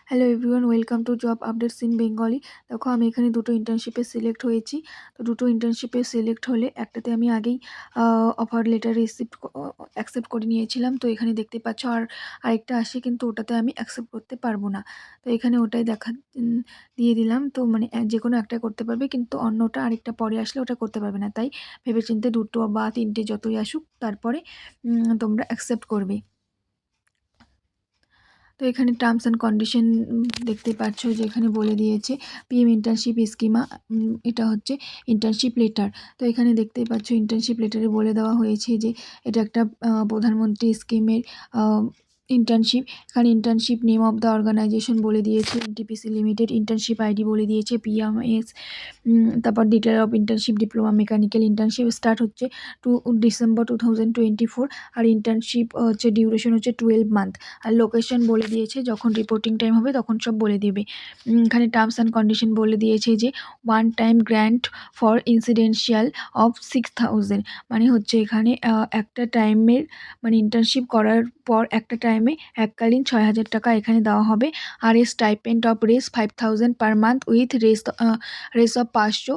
Hello everyone, welcome to job updates in Bengali. দেখো আমি এখানে দুটো ইন্টার্নশিপে সিলেক্ট হয়েছি। তো দুটো ইন্টার্নশিপে সিলেক্ট হলে একটাতে আমি আগেই অফার লেটার অ্যাকসেপ্ট করে নিয়েছিলাম। তো এখানে দেখতে পাচ্ছ আরেকটা আসে, কিন্তু ওটাতে আমি অ্যাকসেপ্ট করতে পারবো না। তো এখানে ওটাই দিয়ে দিলাম। তো মানে যে কোনো একটা করতে পারবে, কিন্তু অন্যটা আরেকটা পরে আসলে ওটা করতে পারবে না। তাই ভেবেচিন্তে দুটো বা তিনটে যতই আসুক তারপরে তোমরা অ্যাকসেপ্ট করবে। তো এখানে টার্মস অ্যান্ড কন্ডিশন দেখতে পাচ্ছ যে এখানে বলে দিয়েছে পিএম ইন্টার্নশিপ স্কিমা, এটা হচ্ছে ইন্টার্নশিপ লেটার। তো এখানে দেখতেই পাচ্ছ ইন্টার্নশিপ লেটারে বলে দেওয়া হয়েছে যে এটা একটা প্রধানমন্ত্রী স্কিমের ইন্টার্নশিপ। এখানে internship name of the organization বলে দিয়েছে, এনটিপিসি লিমিটেড। ইন্টার্নশিপ আইডি বলে দিয়েছে পিএমএস। তারপর detail of internship diploma mechanical. Internship start হচ্ছে ডিসেম্বর 2024। আর ইন্টার্নশিপ হচ্ছে ডিউরেশন হচ্ছে 12 মান্থ। আর লোকেশন বলে দিয়েছে, যখন রিপোর্টিং টাইম হবে তখন সব বলে দেবে। এখানে টার্মস অ্যান্ড কন্ডিশন বলে দিয়েছে যে one time grant for incidental of 6000। মানে হচ্ছে এখানে একটা টাইমের মানে ইন্টার্নশিপ করার পর একটা টাইমে এককালীন 6000 টাকা এখানে দেওয়া হবে। আর a stipend of Rs 5000 per month with Rs of 500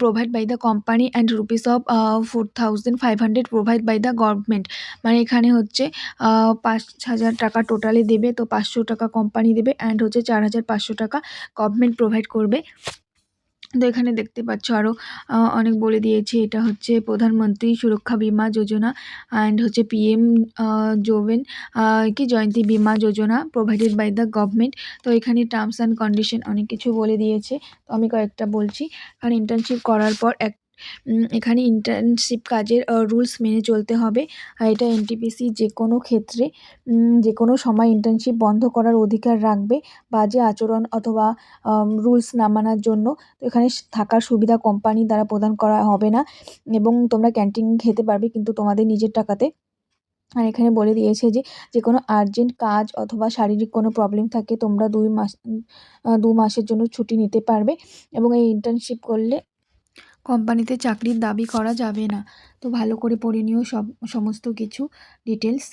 provide by the company and rupees of 4500 provide by the government. মানে এখানে হচ্ছে 5000 টাকা টোটালি দেবে। তো 500 টাকা কোম্পানি দেবে অ্যান্ড হচ্ছে 4500 টাকা গভর্নমেন্ট প্রোভাইড করবে। তো এখানে দেখতে পাচ্ছ আরও অনেক বলে দিয়েছে। এটা হচ্ছে প্রধানমন্ত্রী সুরক্ষা বিমা যোজনা অ্যান্ড হচ্ছে পিএম জোভেন জয়ন্তী বিমা যোজনা প্রোভাইডেড বাই দ্য গভর্নমেন্ট। তো এখানে টার্মস অ্যান্ড কন্ডিশন অনেক কিছু বলে দিয়েছে। তো আমি কয়েকটা বলছি। কারণ ইন্টার্নশিপ করার পর এখানে ইন্টার্নশিপ কাজের রুলস মেনে চলতে হবে। আর এটা এনটিপিসি যে কোনো ক্ষেত্রে যে কোনো সময় ইন্টার্নশিপ বন্ধ করার অধিকার রাখবে বাজে আচরণ অথবা রুলস না মানার জন্য। তো এখানে থাকার সুবিধা কোম্পানি দ্বারা প্রদান করা হবে না, এবং তোমরা ক্যান্টিন খেতে পারবে কিন্তু তোমাদের নিজের টাকাতে। আর এখানে বলে দিয়েছে যে যে কোনো আর্জেন্ট কাজ অথবা শারীরিক কোনো প্রবলেম থাকে তোমরা 2 মাসের জন্য ছুটি নিতে পারবে, এবং এই ইন্টার্নশিপ করলে কোম্পানিতে চাকরির দাবি করা যাবে না। তো ভালো করে পড়ে নিও সমস্ত কিছু ডিটেলস।